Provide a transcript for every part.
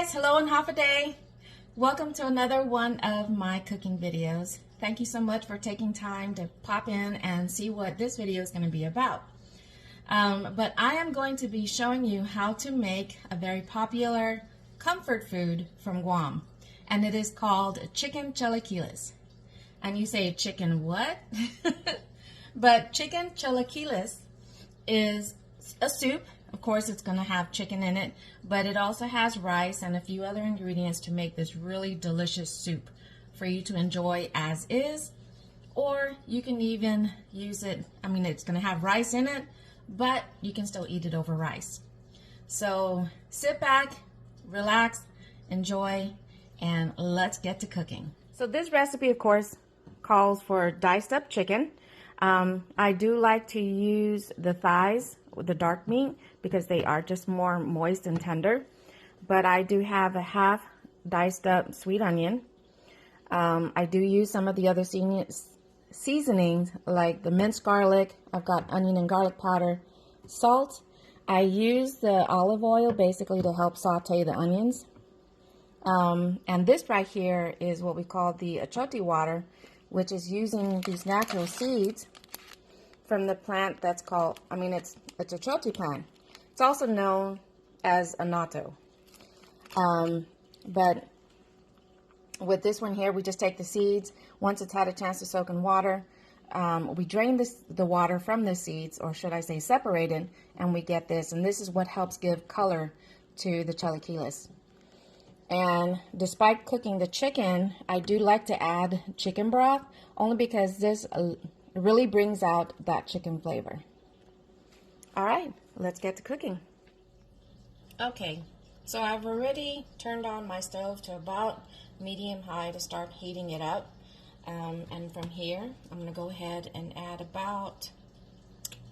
guys, hello and Hafa day. Welcome to another one of my cooking videos. Thank you so much for taking time to pop in and see what this video is going to be about. But I am going to be showing you how to make a very popular comfort food from Guam, and it is called chicken chalakiles. And you say, chicken what? But chicken chalakiles is a soup. Of course, it's going to have chicken in it, but it also has rice and a few other ingredients to make this really delicious soup for you to enjoy as is, or you can even use it. I mean, it's going to have rice in it, but you can still eat it over rice. So sit back, relax, enjoy, and let's get to cooking. So this recipe, of course, calls for diced up chicken. I do like to use the thighs, the dark meat, because they are just more moist and tender. But I do have a half diced up sweet onion. I do use some of the other seasonings like the minced garlic. I've got onion and garlic powder, salt. I use the olive oil basically to help saute the onions. And this right here is what we call the achote water, which is using these natural seeds from the plant that's called, it's achote plant. It's also known as annato. But with this one here, we just take the seeds. Once it's had a chance to soak in water, we drain the water from the seeds, or should I say separate it, and we get this. And this is what helps give color to the chalakiles. And despite cooking the chicken, I do like to add chicken broth, only because this really brings out that chicken flavor. All right, let's get to cooking. Okay, so I've already turned on my stove to about medium high to start heating it up. And from here, I'm going to go ahead and add about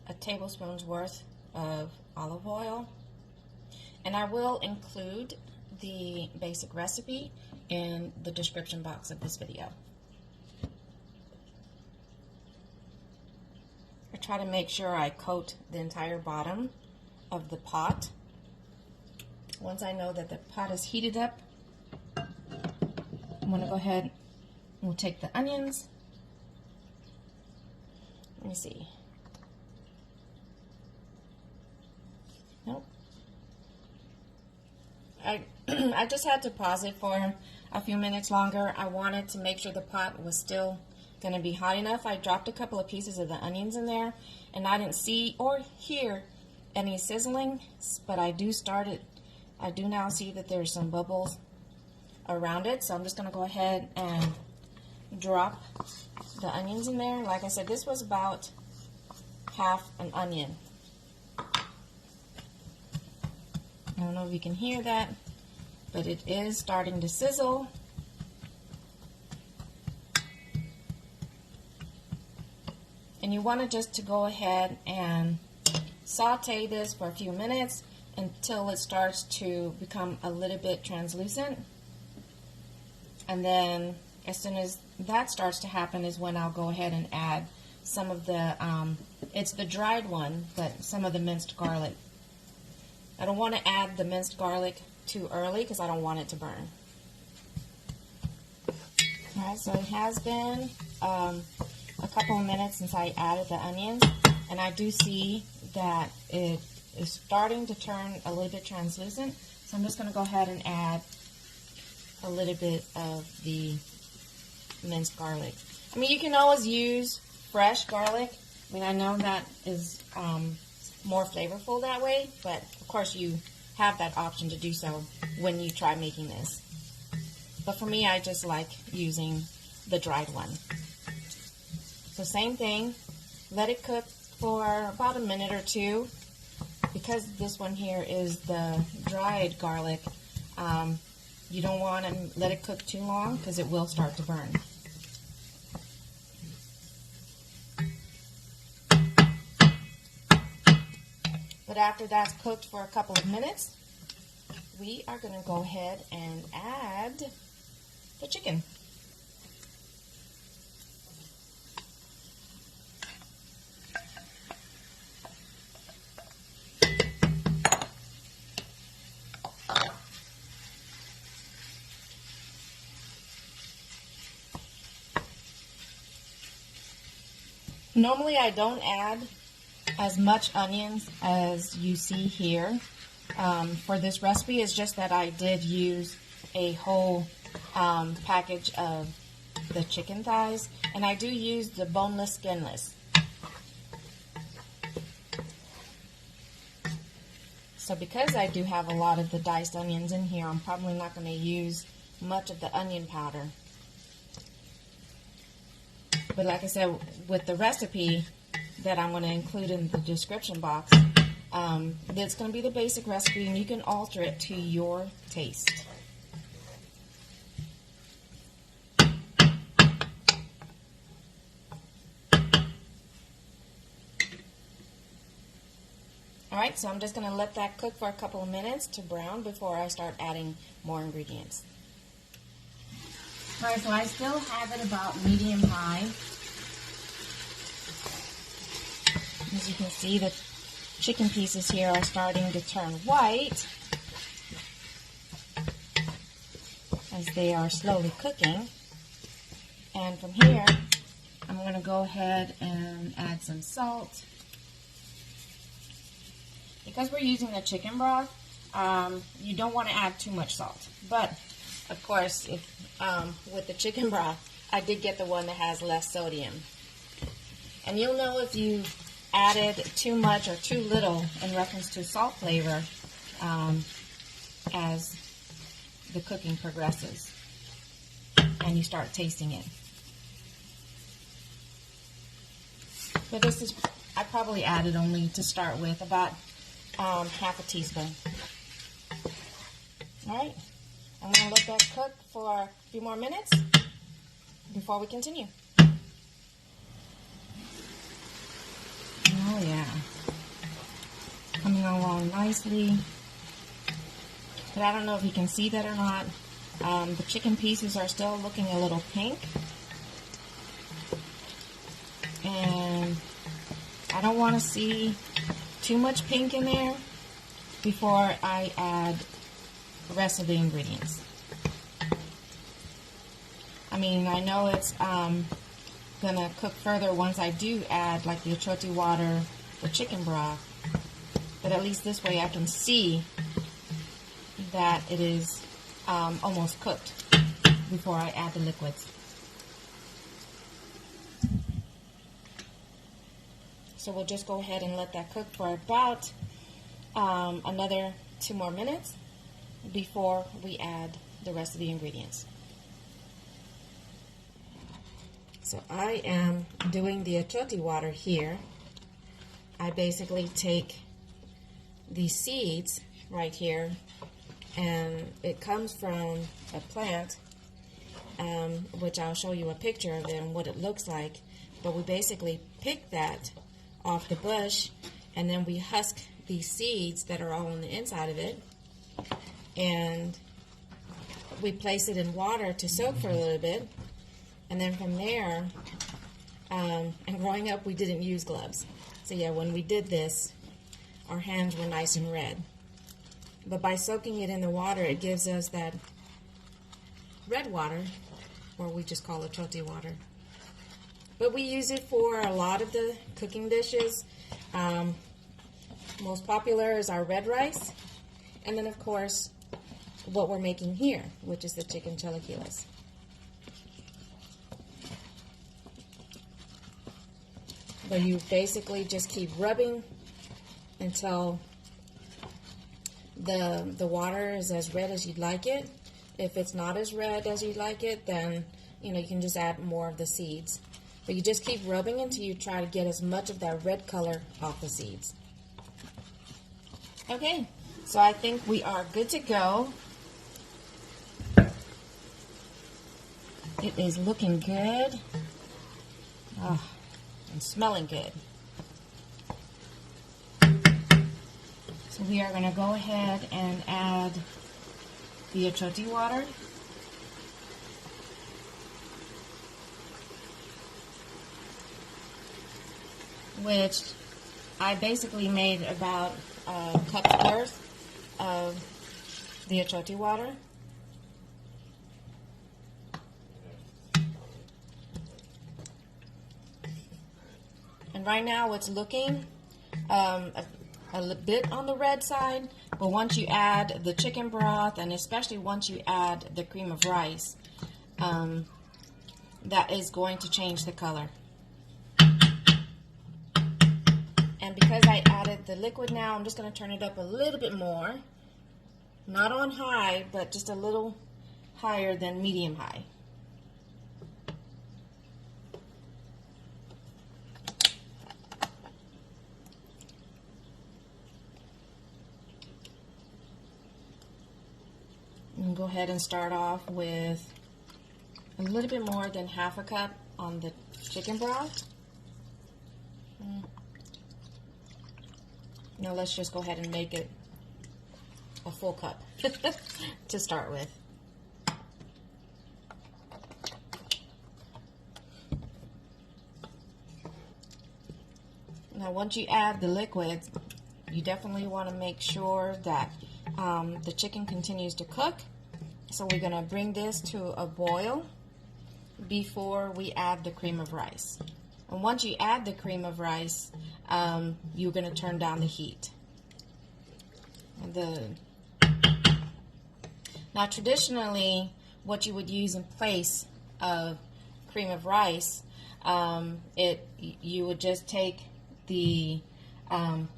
a tablespoon's worth of olive oil. And I will include the basic recipe in the description box of this video. I try to make sure I coat the entire bottom of the pot. Once I know that the pot is heated up, I'm going to go ahead and we'll take the onions. Let me see. Nope. I just had to pause it for a few minutes longer. I wanted to make sure the pot was still going to be hot enough. I dropped a couple of pieces of the onions in there, and I didn't see or hear any sizzling, but I do now see that there's some bubbles around it, so I'm just going to go ahead and drop the onions in there. Like I said, this was about half an onion. I don't know if you can hear that, but it is starting to sizzle. And you want to go ahead and saute this for a few minutes until it starts to become a little bit translucent. And then as soon as that starts to happen is when I'll go ahead and add some of the, it's the dried one, but some of the minced garlic. I don't want to add the minced garlic too early because I don't want it to burn. Alright, so it has been a couple of minutes since I added the onions, and I do see that it is starting to turn a little bit translucent, so I'm just going to go ahead and add a little bit of the minced garlic. You can always use fresh garlic. I know that is more flavorful that way, but of course you have that option to do so when you try making this. But for me, I just like using the dried one. So same thing, let it cook for about a minute or two. Because this one here is the dried garlic, you don't want to let it cook too long because it will start to burn. But after that's cooked for a couple of minutes, we are going to go ahead and add the chicken. Normally I don't add as much onions as you see here for this recipe. It's just that I did use a whole package of the chicken thighs, and I do use the boneless, skinless. So because I do have a lot of the diced onions in here, I'm probably not going to use much of the onion powder. But like I said, with the recipe that I'm going to include in the description box, that's going to be the basic recipe, and you can alter it to your taste. Alright, so I'm just going to let that cook for a couple of minutes to brown before I start adding more ingredients. Alright, so I still have it about medium high. As you can see, the chicken pieces here are starting to turn white as they are slowly cooking. And from here, I'm going to go ahead and add some salt. Because we're using the chicken broth, you don't want to add too much salt. But, of course, with the chicken broth, I did get the one that has less sodium. And you'll know if you added too much or too little in reference to salt flavor as the cooking progresses and you start tasting it. But this is, I probably added only to start with about half a teaspoon. Alright, I'm going to let that cook for a few more minutes before we continue. Oh yeah, coming along nicely. But I don't know if you can see that or not. The chicken pieces are still looking a little pink. And I don't want to see too much pink in there before I add the rest of the ingredients. I mean, I know it's gonna cook further once I do add like the achote water, the chicken broth, but at least this way I can see that it is almost cooked before I add the liquids. So we'll just go ahead and let that cook for about another 2 more minutes before we add the rest of the ingredients. So I am doing the achote water here. I basically take the seeds right here, and it comes from a plant, which I'll show you a picture of it and what it looks like. But we basically pick that off the bush, and then we husk these seeds that are all on the inside of it, and we place it in water to soak for a little bit. And then from there, and growing up we didn't use gloves, so yeah, when we did this our hands were nice and red. But by soaking it in the water, it gives us that red water, or we just call it achote water. But we use it for a lot of the cooking dishes. Most popular is our red rice, and then of course what we're making here, which is the chicken chalakiles. But you basically just keep rubbing until the water is as red as you'd like it. If it's not as red as you'd like it, then you can just add more of the seeds. But you just keep rubbing until you try to get as much of that red color off the seeds. Okay, so I think we are good to go. It is looking good. Oh, and smelling good. So we are going to go ahead and add the achote water. Which I basically made about a cup's worth of the achote water. And right now it's looking a bit on the red side, but once you add the chicken broth, and especially once you add the cream of rice, that is going to change the color. And because I added the liquid now, I'm just going to turn it up a little bit more. Not on high, but just a little higher than medium high. And go ahead and start off with a little bit more than half a cup on the chicken broth. Now let's just go ahead and make it a full cup to start with. Now once you add the liquid, you definitely want to make sure that the chicken continues to cook. So we're going to bring this to a boil before we add the cream of rice. And once you add the cream of rice, you're going to turn down the heat. Now traditionally, what you would use in place of cream of rice, you would just take the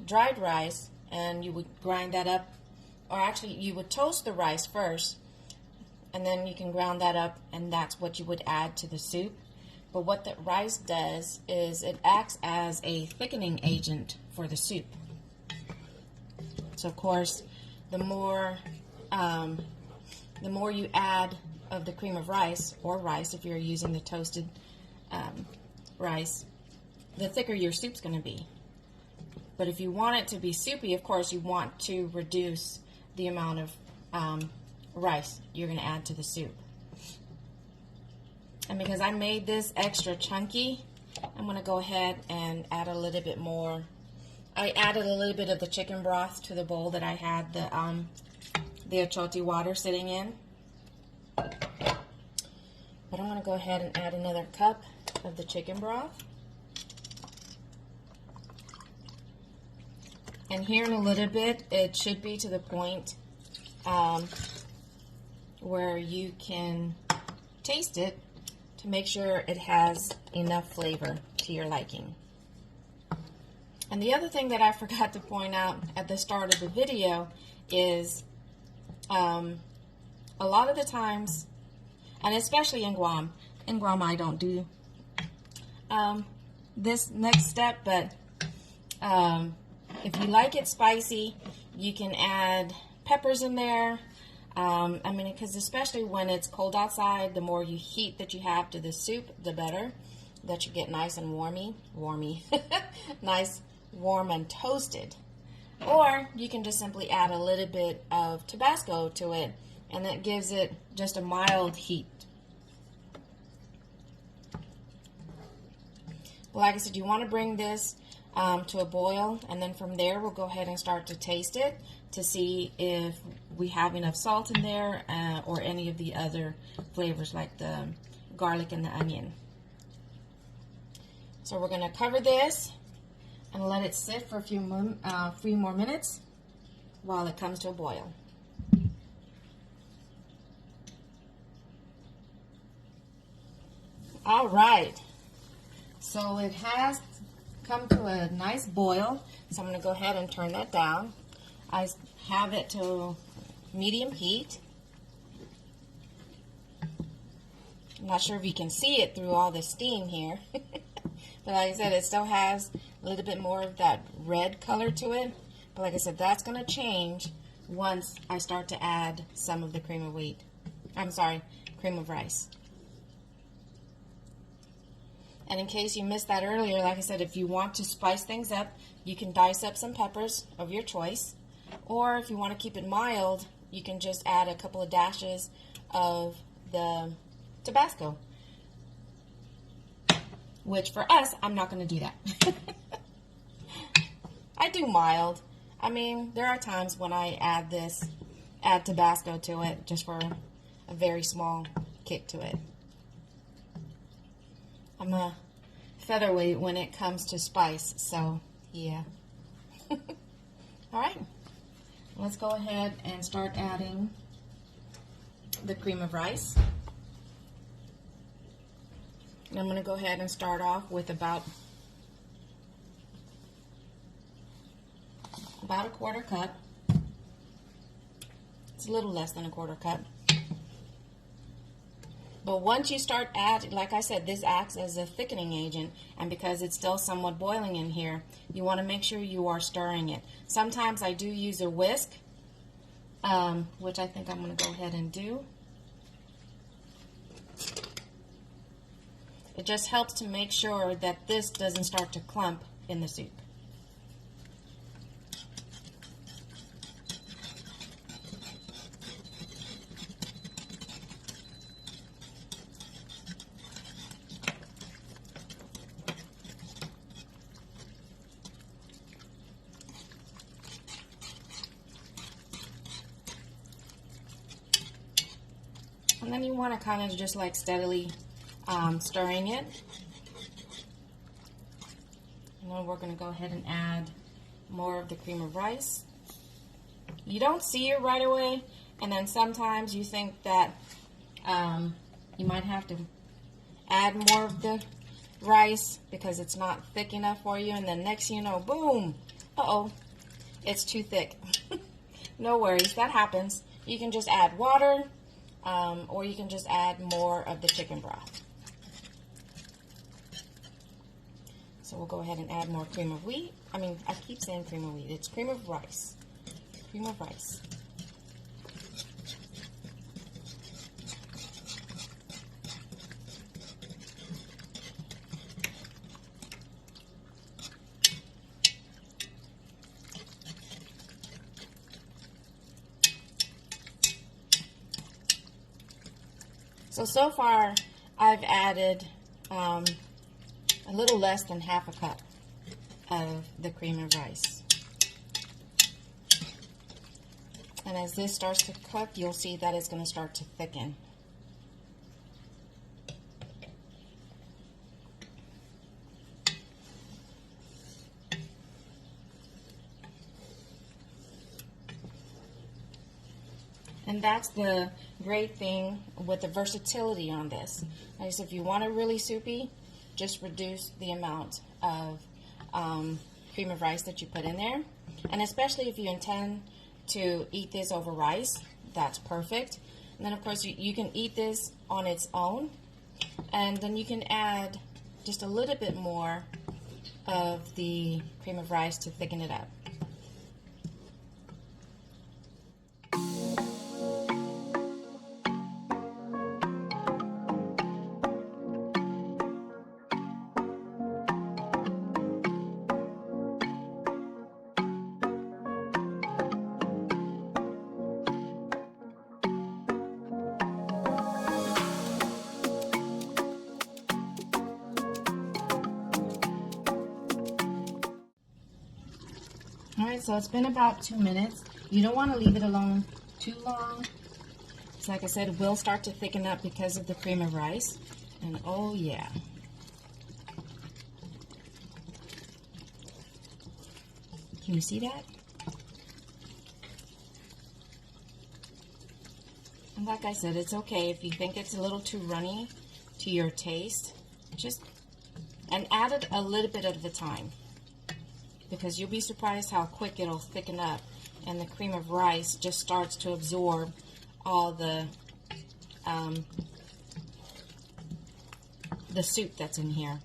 dried rice and you would grind that up, or actually you would toast the rice first, and then you can ground that up, and that's what you would add to the soup. But what the rice does is it acts as a thickening agent for the soup. So of course, the more you add of the cream of rice, or rice if you're using the toasted rice, the thicker your soup's going to be. But if you want it to be soupy, of course, you want to reduce the amount of rice you're going to add to the soup. And because I made this extra chunky, I'm going to go ahead and add a little bit more. I added a little bit of the chicken broth to the bowl that I had the achote water sitting in. But I'm going to go ahead and add another cup of the chicken broth. And here in a little bit, it should be to the point where you can taste it to make sure it has enough flavor to your liking. And the other thing that I forgot to point out at the start of the video is a lot of the times, and especially in Guam I don't do this next step, but if you like it spicy, you can add peppers in there. I mean, because especially when it's cold outside, the more heat that you have to the soup, the better. That you get nice and warmy, nice, warm and toasted. Or you can just simply add a little bit of tabasco to it, and that gives it just a mild heat. Like I said, you want to bring this to a boil, and then from there we'll go ahead and start to taste it to see if we have enough salt in there or any of the other flavors like the garlic and the onion. So we're going to cover this and let it sit for a few more minutes while it comes to a boil. All right, so it has come to a nice boil, so I'm going to go ahead and turn that down. I have it to medium heat. I'm not sure if you can see it through all the steam here, but like I said, it still has a little bit more of that red color to it. But like I said, that's going to change once I start to add some of the cream of wheat. I'm sorry, cream of rice. And in case you missed that earlier, like I said, if you want to spice things up, you can dice up some peppers of your choice. Or if you want to keep it mild, you can just add a couple of dashes of the tabasco. Which for us, I'm not going to do that. I do mild. I mean, there are times when I add tabasco to it just for a very small kick to it. I'm going to featherweight when it comes to spice, so yeah. All right, let's go ahead and start adding the cream of rice. And I'm going to go ahead and start off with about a quarter cup. It's a little less than a quarter cup. But once you start adding, like I said, this acts as a thickening agent, and because it's still somewhat boiling in here, you want to make sure you are stirring it. Sometimes I do use a whisk, which I think I'm going to go ahead and do. It just helps to make sure that this doesn't start to clump in the soup. And then you want to kind of just like steadily stirring it. And then we're going to go ahead and add more of the cream of rice. You don't see it right away, and then sometimes you think that you might have to add more of the rice because it's not thick enough for you, and then next thing you know, boom, uh-oh, it's too thick. No worries, that happens. You can just add water, or you can just add more of the chicken broth. So we'll go ahead and add more cream of wheat. I mean, I keep saying cream of wheat. It's cream of rice. Cream of rice. So far, I've added a little less than half a cup of the cream of rice. And as this starts to cook, you'll see that it's going to start to thicken. And that's the great thing with the versatility on this. Like I said, if you want it really soupy, just reduce the amount of cream of rice that you put in there. And especially if you intend to eat this over rice, that's perfect. And then of course you can eat this on its own, and then you can add just a little bit more of the cream of rice to thicken it up. Alright, so it's been about 2 minutes. You don't want to leave it alone too long. So like I said, it will start to thicken up because of the cream of rice. And oh yeah. Can you see that? And like I said, it's okay if you think it's a little too runny to your taste. And add it a little bit at a time, because you'll be surprised how quick it'll thicken up, and the cream of rice just starts to absorb all the soup that's in here.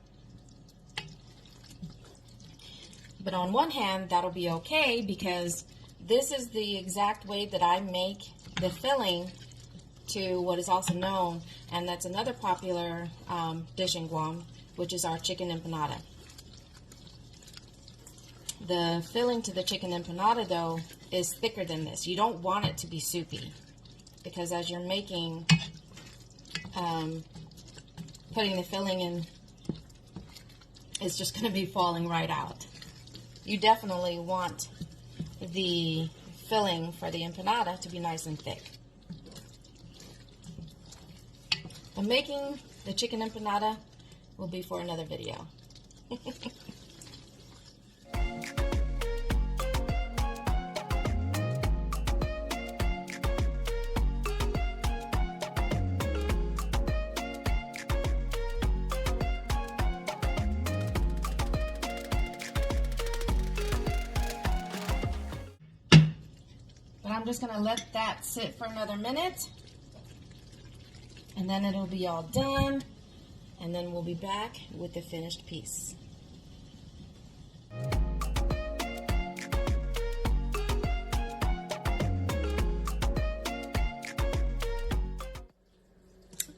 But on one hand, that'll be okay, because this is the exact way that I make the filling to what is also known, and that's another popular dish in Guam, which is our chicken empanada. The filling to the chicken empanada, though, is thicker than this. You don't want it to be soupy, because as you're making, putting the filling in, it's just going to be falling right out. You definitely want the filling for the empanada to be nice and thick. But making the chicken empanada will be for another video. But I'm just gonna let that sit for another minute, and then it'll be all done, and then we'll be back with the finished piece.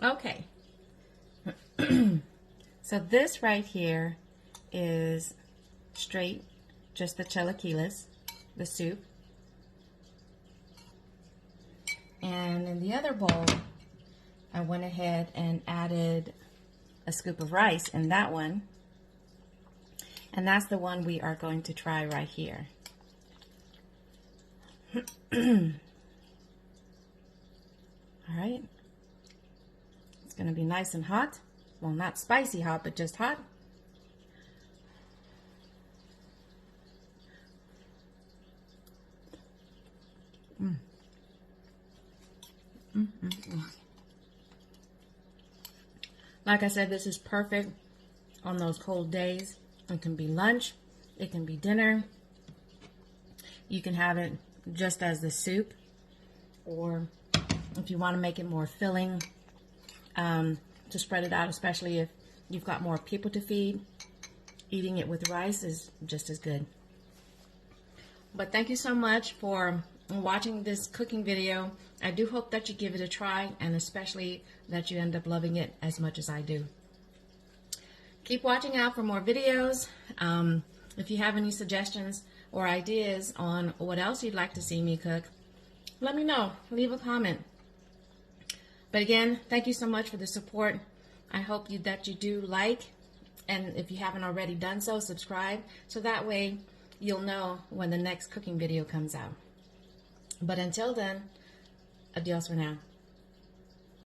Okay. So this right here is straight, just the chilaquiles, the soup. And in the other bowl, I went ahead and added a scoop of rice in that one. And that's the one we are going to try right here. All right. It's going to be nice and hot. Well, not spicy hot, but just hot. Like I said, this is perfect on those cold days. It can be lunch, it can be dinner. You can have it just as the soup, or if you want to make it more filling, to spread it out, especially if you've got more people to feed. Eating it with rice is just as good. But thank you so much for watching this cooking video. I do hope that you give it a try, and especially that you end up loving it as much as I do. Keep watching out for more videos. If you have any suggestions or ideas on what else you'd like to see me cook, let me know. Leave a comment. But again, thank you so much for the support. I hope that you do like, and if you haven't already done so, subscribe, so that way you'll know when the next cooking video comes out. But until then, adios for now.